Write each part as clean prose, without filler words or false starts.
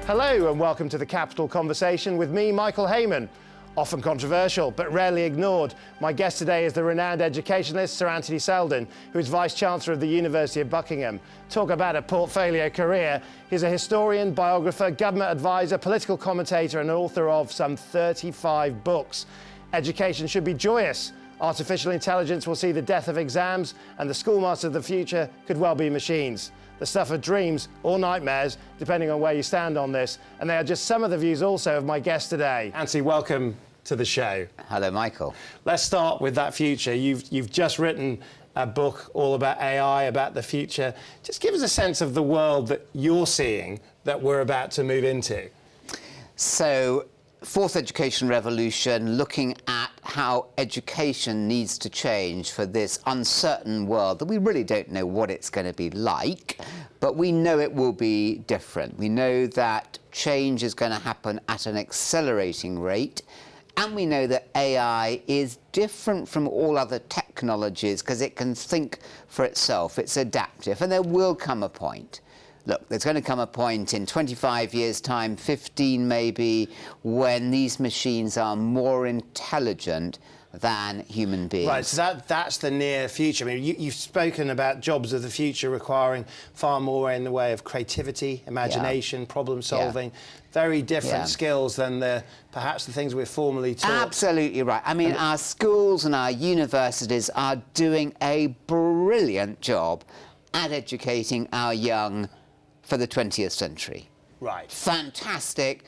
Hello and welcome to the Capital Conversation with me, Michael Hayman. Often controversial, but rarely ignored. My guest today is the renowned educationalist Sir Anthony Seldon, who is Vice-Chancellor of the University of Buckingham. Talk about a portfolio career. He's a historian, biographer, government advisor, political commentator and author of some 35 books. Education should be joyous. Artificial intelligence will see the death of exams, and the schoolmaster of the future could well be machines. The stuff of dreams or nightmares, depending on where you stand on this. And they are just some of the views also of my guest today. Anthony, welcome to the show. Hello, Michael. Let's start with that future. You've just written a book all about AI, about the future. Just give us a sense of the world that you're seeing that we're about to move into. So, fourth education revolution, looking at how education needs to change for this uncertain world that we really don't know what it's going to be like, but we know it will be different. We know that change is going to happen at an accelerating rate, and we know that AI is different from all other technologies because it can think for itself, it's adaptive, and there will come a point. Look, there's going to come a point in 25 years' time, 15 maybe, when these machines are more intelligent than human beings. Right, so that's the near future. I mean, you've spoken about jobs of the future requiring far more in the way of creativity, imagination, problem solving, very different skills than perhaps the things we're formerly taught. Absolutely right. I mean, our schools and our universities are doing a brilliant job at educating our young for the 20th century. Right. Fantastic,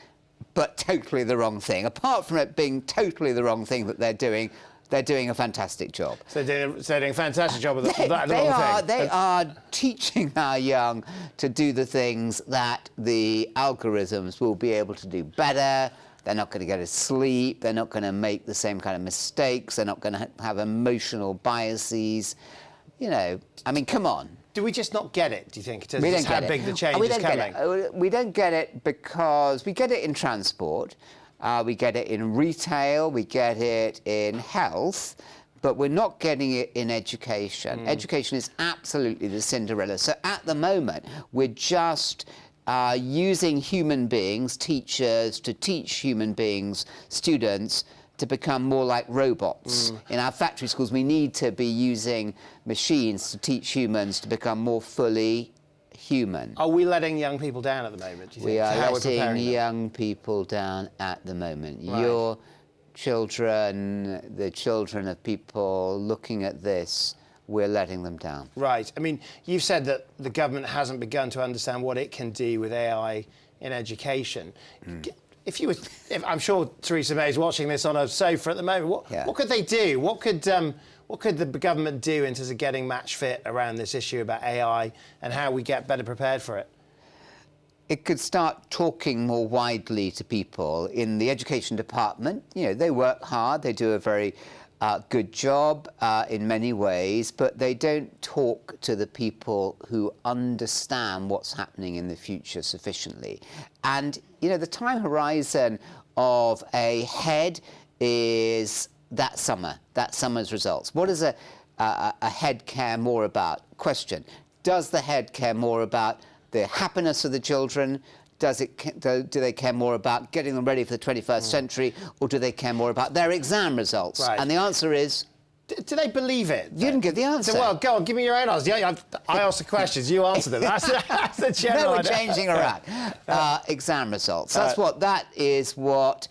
but totally the wrong thing. Apart from it being totally the wrong thing that they're doing a fantastic job. So they're doing a fantastic job of the wrong thing. They are teaching our young to do the things that the algorithms will be able to do better. They're not going to go to sleep. They're not going to make the same kind of mistakes. They're not going to have emotional biases. You know, I mean, come on. Do we just not get it, do you think? We don't get how big the change is coming? We don't get it because we get it in transport, we get it in retail, we get it in health, but we're not getting it in education. Education is absolutely the Cinderella. So at the moment, we're just using human beings, teachers, to teach human beings, students, to become more like robots. In our factory schools, we need to be using machines to teach humans to become more fully human. Are we letting young people down at the moment, do you think? We are letting young people down at the moment. Right. Your children, the children of people looking at this, we're letting them down. Right. I mean, you've said that the government hasn't begun to understand what it can do with AI in education. If I'm sure Theresa May is watching this on a sofa at the moment, what could they do? What could the government do in terms of getting match fit around this issue about AI and how we get better prepared for it? It could start talking more widely to people in the education department. You know, they work hard, they do a very good job in many ways, but they don't talk to the people who understand what's happening in the future sufficiently. And, you know, the time horizon of a head is that summer's results. What does a head care more about? Question, does the head care more about the happiness of the children? Do they care more about getting them ready for the 21st century, or do they care more about their exam results? Right. And the answer is... Do they believe it? You didn't give the answer. So, well, go on, give me your own answer. I asked the questions, you answered them. That's the general idea. No, we're changing around. Exam results. That is what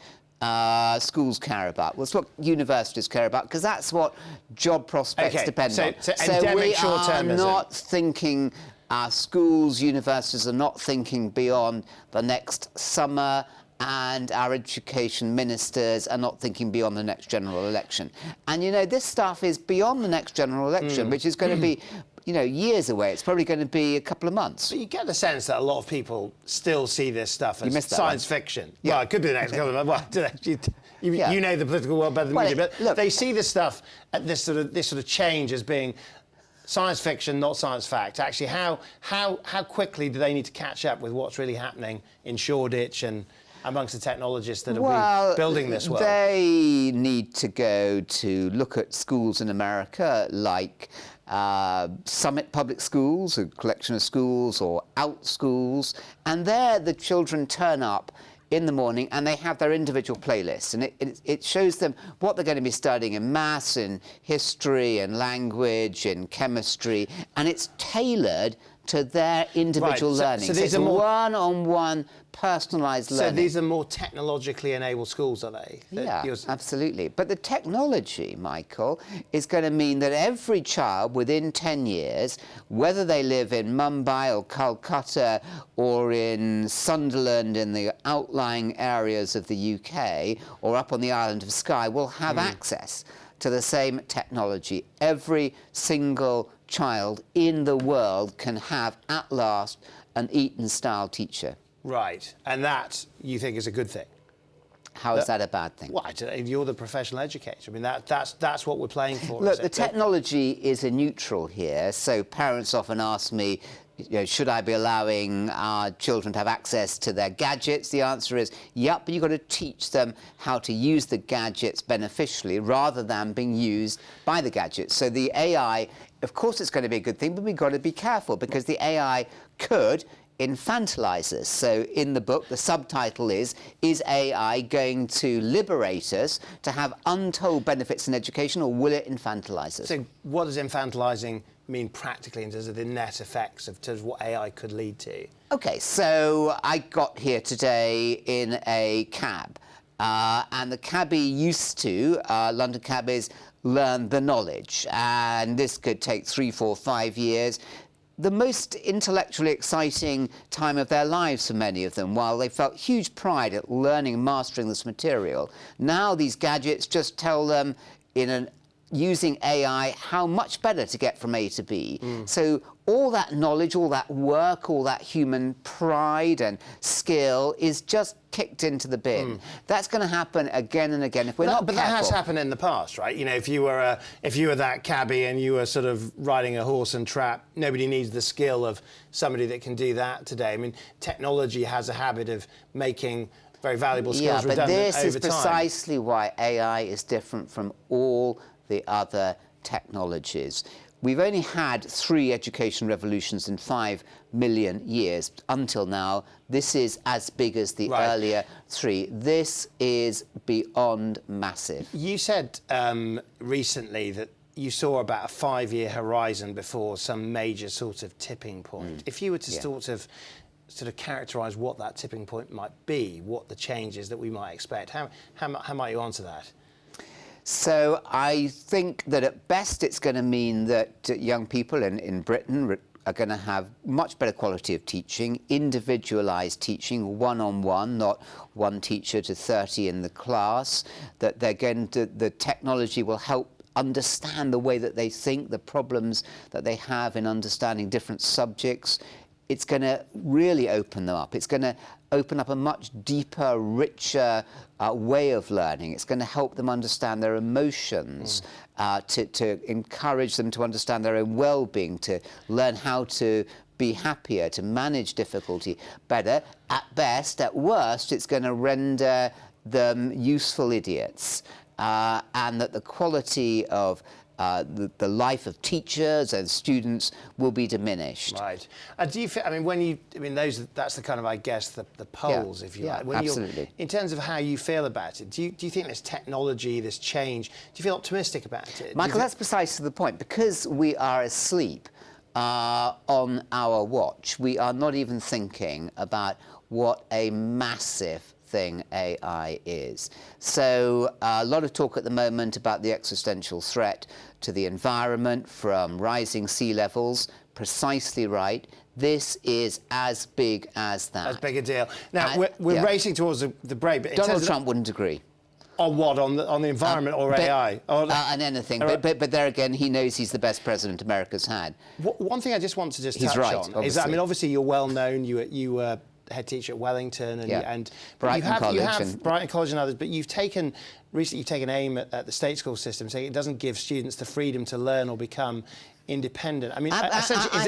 schools care about. That's what universities care about, because that's what job prospects depend on. So we are not thinking... Our schools, universities are not thinking beyond the next summer, and our education ministers are not thinking beyond the next general election. And, you know, this stuff is beyond the next general election, which is going to be, you know, years away. It's probably going to be a couple of months. But you get the sense that a lot of people still see this stuff as science fiction. Yeah. Well, it could be the next couple of months. Well, you know the political world better than me, but look, they see this stuff, this sort of change as being science fiction, not science fact. Actually, how quickly do they need to catch up with what's really happening in Shoreditch and amongst the technologists that will be building this world? They need to go to look at schools in America like Summit Public Schools, a collection of schools, or Out schools, and there the children turn up in the morning and they have their individual playlists, and it shows them what they're going to be studying in maths, in history, in language, in chemistry, and it's tailored to their individual learning. So these are more one-on-one personalised learning. So these are more technologically enabled schools, are they? Yeah, absolutely. But the technology, Michael, is going to mean that every child within 10 years, whether they live in Mumbai or Calcutta or in Sunderland in the outlying areas of the UK or up on the island of Skye, will have access to the same technology. Every single child in the world can have, at last, an Eton-style teacher. Right, and that, you think, is a good thing? How is that a bad thing? Well, I don't know, you're the professional educator. I mean, that's what we're playing for. Look, the technology is a neutral here, so parents often ask me, should I be allowing our children to have access to their gadgets? The answer is, yep, but you've got to teach them how to use the gadgets beneficially rather than being used by the gadgets. So the AI, of course it's going to be a good thing, but we've got to be careful because the AI could infantilize us. So in the book, the subtitle is AI going to liberate us to have untold benefits in education, or will it infantilize us? So what does infantilizing mean practically in terms of the net effects of what AI could lead to? Okay, so I got here today in a cab, and the cabbie used to, London cabbies, learn the knowledge, and this could take 3, 4, 5 years. The most intellectually exciting time of their lives for many of them, while they felt huge pride at learning and mastering this material. Now these gadgets just tell them using AI how much better to get from A to B. So all that knowledge, all that work, all that human pride and skill is just kicked into the bin. That's going to happen again and again if we're not careful. But that has happened in the past, right? You know, if you were that cabbie and you were sort of riding a horse and trap, nobody needs the skill of somebody that can do that today. I mean, technology has a habit of making very valuable skills redundant over time. Yeah, but this is precisely why AI is different from all the other technologies. We've only had 3 education revolutions in 5 million years until now. This is as big as the earlier 3. This is beyond massive. You said recently that you saw about a 5-year horizon before some major sort of tipping point. If you were to sort of characterise what that tipping point might be, what the changes that we might expect, how might you answer that? So I think that at best it's going to mean that young people in Britain are going to have much better quality of teaching, individualised teaching, one-on-one, not one teacher to 30 in the class, that the technology will help understand the way that they think, the problems that they have in understanding different subjects. It's going to really open them up. It's going to open up a much deeper, richer way of learning. It's going to help them understand their emotions, to encourage them to understand their own well-being, to learn how to be happier, to manage difficulty better. At best, at worst, it's going to render them useful idiots, and that the quality of the life of teachers and students will be diminished. Right. Do you feel, I mean, that's the kind of, I guess, the polls, if you like. Absolutely. In terms of how you feel about it, do you think this technology, this change, do you feel optimistic about it? Michael, that's precisely the point. Because we are asleep on our watch, we are not even thinking about what a massive thing AI is. So a lot of talk at the moment about the existential threat to the environment from rising sea levels. Precisely right. This is as big as that. As big a deal. Now, we're racing towards the break. But Donald Trump wouldn't agree. On what? On the environment or AI? On anything. But there again, he knows he's the best president America's had. One thing I just want to touch on obviously. is that, I mean, obviously you're well known. You were head teacher at Wellington and Brighton College, Brighton College and others, but recently you've taken aim at the state school system, saying it doesn't give students the freedom to learn or become independent. I mean, I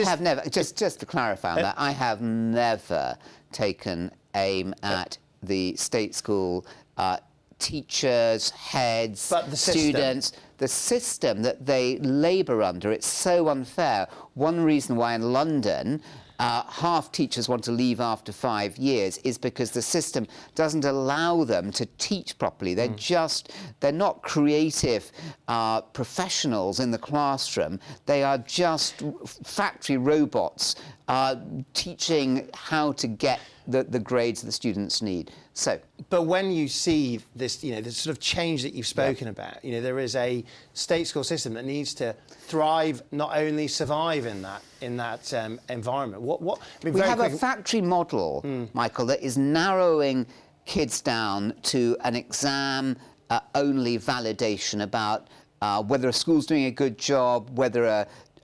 have never, just to clarify on that, I have never taken aim at the state school teachers, heads, But the students, the system that they labour under, it's so unfair. One reason why in London half teachers want to leave after 5 years is because the system doesn't allow them to teach properly. They're not creative professionals in the classroom. They are just factory robots teaching how to get the grades the students need. So, but when you see this, this sort of change that you've spoken about, there is a state school system that needs to thrive, not only survive in that environment. We have a factory model, Michael, that is narrowing kids down to an exam only validation about whether a school's doing a good job, whether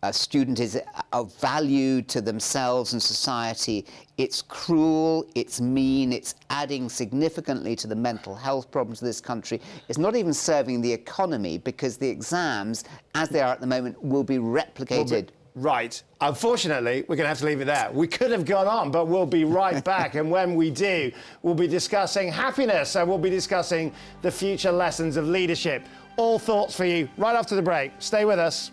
a student is of value to themselves and society. It's cruel, it's mean, it's adding significantly to the mental health problems of this country. It's not even serving the economy because the exams, as they are at the moment, will be replicated. Right. Unfortunately, we're going to have to leave it there. We could have gone on, but we'll be right back. And when we do, we'll be discussing happiness. So we'll be discussing the future lessons of leadership. All thoughts for you right after the break. Stay with us.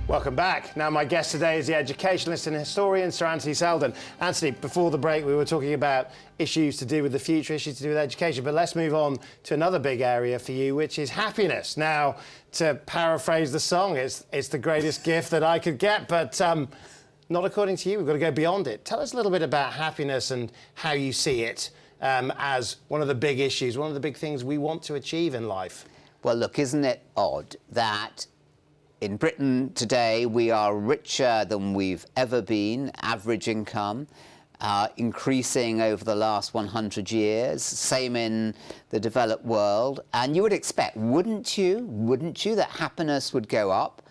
Welcome back. Now, my guest today is the educationalist and historian, Sir Anthony Seldon. Anthony, before the break, we were talking about issues to do with the future, issues to do with education, but let's move on to another big area for you, which is happiness. Now, to paraphrase the song, it's the greatest gift that I could get, but not according to you. We've got to go beyond it. Tell us a little bit about happiness and how you see it as one of the big issues, one of the big things we want to achieve in life. Well, look, isn't it odd that in Britain today, we are richer than we've ever been, average income, increasing over the last 100 years, same in the developed world. And you would expect, wouldn't you, that happiness would go up?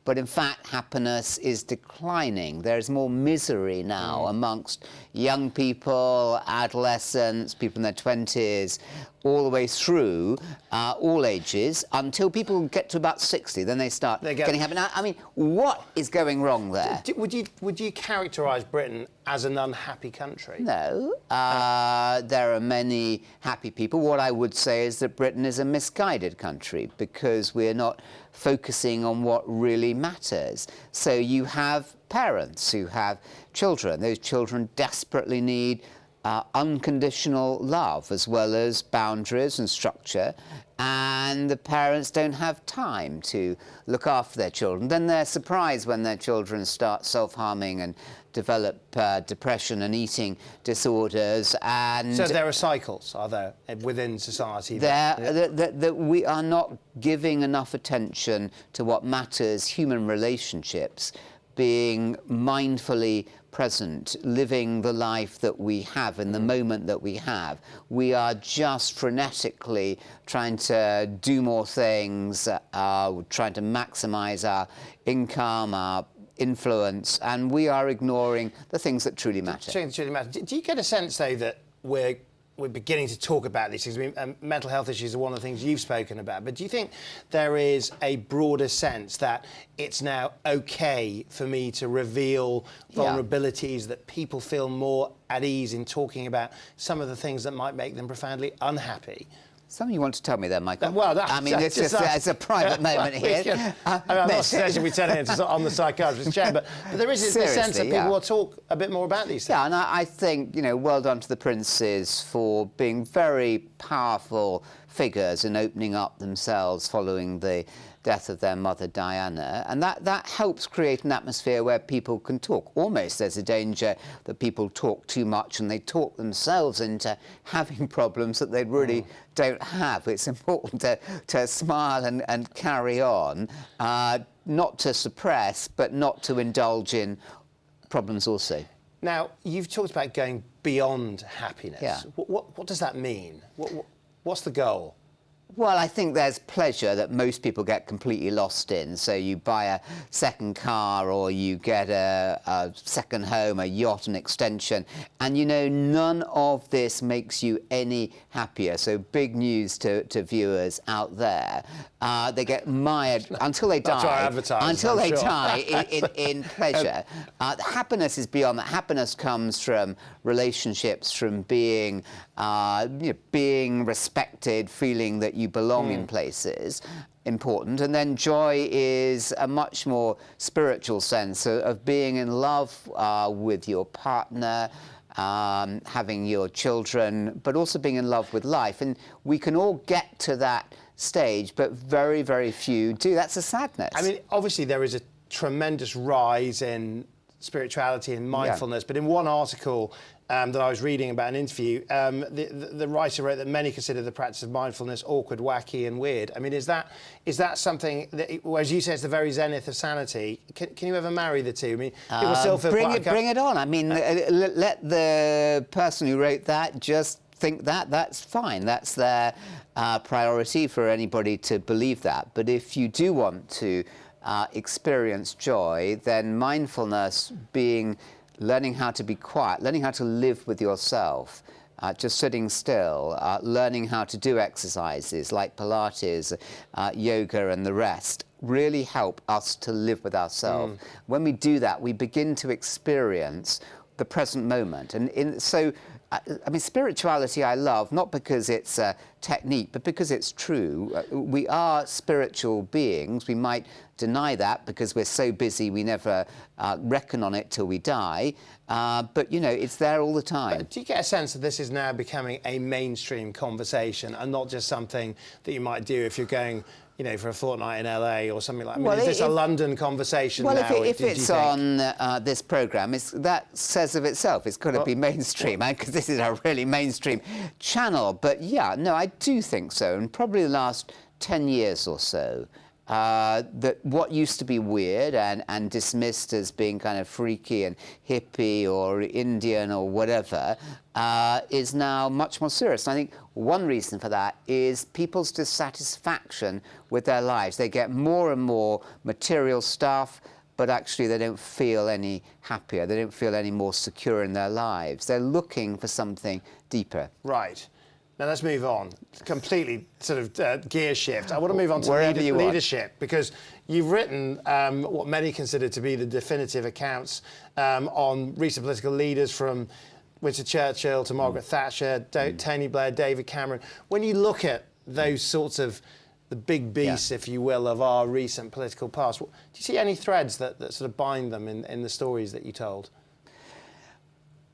But in fact, happiness is declining. There's more misery now amongst young people, adolescents, people in their 20s, all the way through, all ages, until people get to about 60. Then they start getting happy. Now, I mean, what is going wrong there? Would you characterise Britain as an unhappy country? No. There are many happy people. What I would say is that Britain is a misguided country because we're not focusing on what really matters. So you have parents who have children. Those children desperately need unconditional love as well as boundaries and structure, and the parents don't have time to look after their children. Then they're surprised when their children start self-harming and develop depression and eating disorders. And so there are cycles, are there, within society? That we are not giving enough attention to what matters, human relationships, being mindfully present, living the life that we have in the moment that we have. We are just frenetically trying to do more things, trying to maximise our income, our influence, and we are ignoring the things that truly matter. Do you get a sense, though, that we're beginning to talk about these things? I mean, mental health issues are one of the things you've spoken about, but do you think there is a broader sense that it's now OK for me to reveal vulnerabilities, that people feel more at ease in talking about some of the things that might make them profoundly unhappy? Something you want to tell me there, Michael? Well, I mean, it's just it's a private moment here. I'm not suggesting we turn it on the psychiatrist's chair, but there is a sense that people will talk a bit more about these things. Yeah, and I think, well done to the princes for being very powerful figures in opening up themselves following the death of their mother Diana, and that helps create an atmosphere where people can talk. Almost there's a danger that people talk too much and they talk themselves into having problems that they really don't have. It's important to smile and carry on, not to suppress, but not to indulge in problems also. Now, you've talked about going beyond happiness. Yeah. What does that mean? What's the goal? Well, I think there's pleasure that most people get completely lost in. So you buy a second car, or you get a second home, a yacht, an extension, and you know none of this makes you any happier. So big news to viewers out there. They get mired until they die. Until they die in pleasure. Happiness is beyond that. Happiness comes from relationships, from being being respected, feeling that you belong in places, important. And then joy is a much more spiritual sense of being in love with your partner, having your children, but also being in love with life. And we can all get to that stage, but very, very few do. That's a sadness. I mean, obviously there is a tremendous rise in spirituality and mindfulness, but in one article that I was reading about an interview, the writer wrote that many consider the practice of mindfulness awkward, wacky and weird. I mean, is that something that, as you say, it's the very zenith of sanity? Can you ever marry the two? I mean, people still feel bring it on. I mean, let the person who wrote that just think that. That's fine. That's their priority for anybody to believe that. But if you do want to experience joy, then mindfulness, learning how to be quiet, learning how to live with yourself, just sitting still, learning how to do exercises like Pilates, yoga and the rest, really help us to live with ourselves. When we do that, we begin to experience the present moment. And so, I mean, spirituality I love, not because it's a technique, but because it's true. We are spiritual beings. We might deny that because we're so busy we never reckon on it till we die. But, you know, it's there all the time. But do you get a sense that this is now becoming a mainstream conversation and not just something that you might do if you're going, you know, for a fortnight in LA or something like that? I mean, is this a London conversation now? Well, if it's on this programme, that says of itself it's got to be mainstream, because this is a really mainstream channel. But yeah, no, I do think so. And probably the last 10 years or so, that what used to be weird and dismissed as being kind of freaky and hippie or Indian or whatever is now much more serious. And I think one reason for that is people's dissatisfaction with their lives. They get more and more material stuff, but actually they don't feel any happier. They don't feel any more secure in their lives. They're looking for something deeper. Right. Now let's move on. Completely sort of gear shift. I want to move on to leadership, because you've written what many consider to be the definitive accounts on recent political leaders, from Winston Churchill to Margaret Thatcher, Tony Blair, David Cameron. When you look at those sorts of the big beasts, if you will, of our recent political past, do you see any threads that sort of bind them in the stories that you told?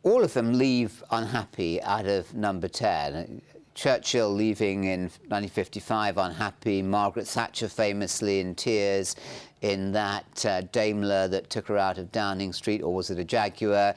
All of them leave unhappy out of number 10. Churchill leaving in 1955 unhappy, Margaret Thatcher famously in tears in that Daimler that took her out of Downing Street, or was it a Jaguar?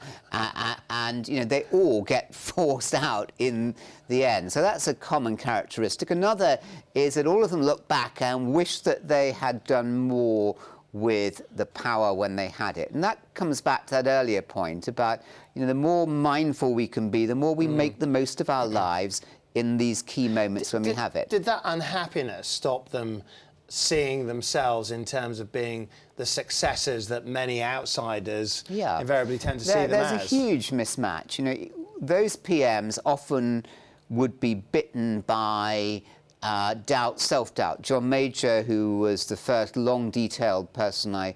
And you know, they all get forced out in the end. So that's a common characteristic. Another is that all of them look back and wish that they had done more with the power when they had it. And that comes back to that earlier point about, you know, the more mindful we can be, the more we make the most of our lives in these key moments when we have it. Did that unhappiness stop them seeing themselves in terms of being the successors that many outsiders invariably tend to see them as? There's a huge mismatch. You know, those PMs often would be bitten by doubt, self-doubt. John Major, who was the first long, detailed person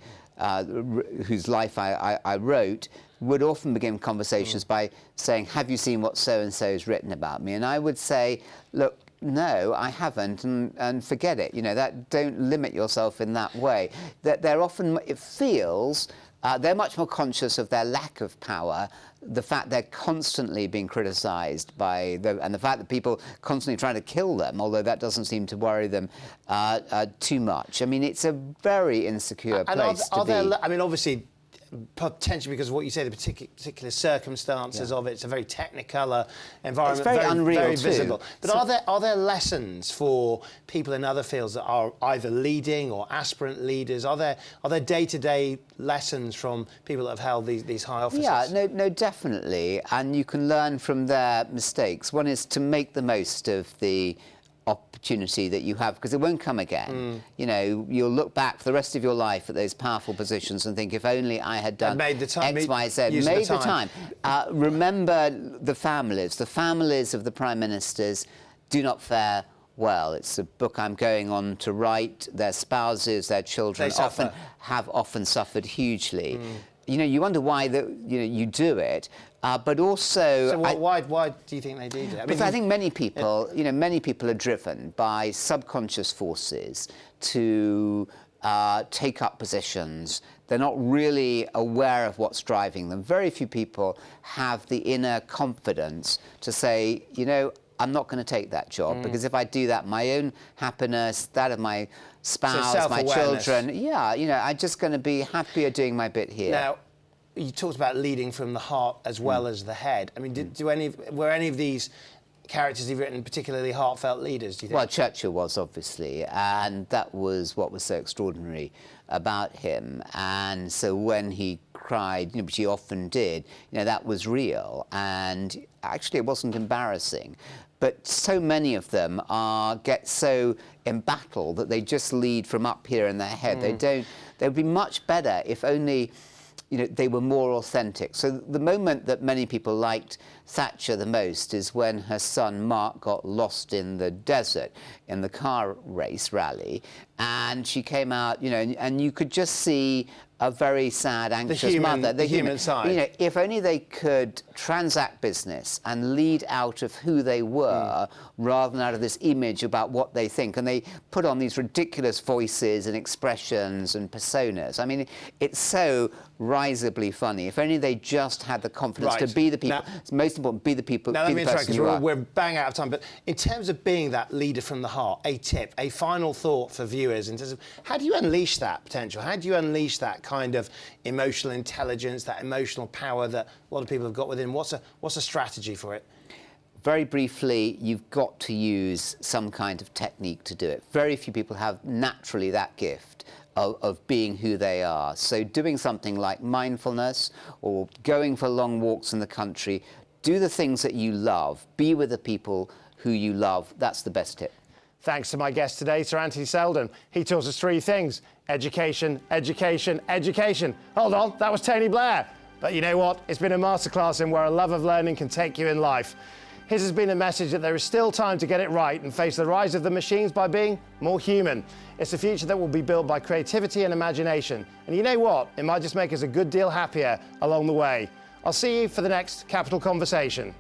whose life I wrote, would often begin conversations by saying, have you seen what so-and-so has written about me? And I would say, look, no, I haven't, and forget it. You know, don't limit yourself in that way. That they're often, it feels, they're much more conscious of their lack of power, the fact they're constantly being criticised and the fact that people constantly trying to kill them, although that doesn't seem to worry them too much. I mean, it's a very insecure place to be. I mean, obviously, potentially because of what you say, the particular circumstances of it. It's a very technicolor environment. It's very unreal, very visible. But are there lessons for people in other fields that are either leading or aspirant leaders? Are there day-to-day lessons from people that have held these high offices? Yeah, no, definitely. And you can learn from their mistakes. One is to make the most of the opportunity that you have, because it won't come again. You know, you'll look back for the rest of your life at those powerful positions and think, if only I had done made the time, X, Y, Z, made the time. Remember the families of the prime ministers do not fare well. It's a book I'm going on to write. Their spouses, their children have often suffered hugely. You know, you wonder why you do it, but also. So why do you think they do it? Because I think many people, many people are driven by subconscious forces to take up positions. They're not really aware of what's driving them. Very few people have the inner confidence to say, I'm not going to take that job, because if I do that, my own happiness, that of my spouse, my children, I'm just going to be happier doing my bit here. Now, you talked about leading from the heart as well as the head. I mean, were any of these characters you've written particularly heartfelt leaders, do you think? Well, Churchill was, obviously, and that was what was so extraordinary about him. And so when he cried, which he often did, that was real, and actually it wasn't embarrassing. But so many of them get so embattled that they just lead from up here in their head. They would be much better if only they were more authentic. So the moment that many people liked Thatcher the most is when her son Mark got lost in the desert in the car race rally, and she came out, and you could just see a very sad, anxious mother. The human side. If only they could transact business and lead out of who they were rather than out of this image about what they think. And they put on these ridiculous voices and expressions and personas. I mean, it's so risibly funny. If only they just had the confidence to be the people. Now, it's most important, be the people, now, be the person you are. We're bang out of time, but in terms of being that leader from the heart, a tip, a final thought for viewers in terms of how do you unleash that potential? How do you unleash that kind of emotional intelligence, that emotional power that a lot of people have got within? What's a strategy for it? Very briefly, you've got to use some kind of technique to do it. Very few people have naturally that gift of being who they are. So doing something like mindfulness or going for long walks in the country, do the things that you love, be with the people who you love. That's the best tip. Thanks to my guest today, Sir Anthony Seldon. He taught us three things: education, education, education. Hold on, that was Tony Blair. But you know what? It's been a masterclass in where a love of learning can take you in life. His has been a message that there is still time to get it right and face the rise of the machines by being more human. It's a future that will be built by creativity and imagination. And you know what? It might just make us a good deal happier along the way. I'll see you for the next Capital Conversation.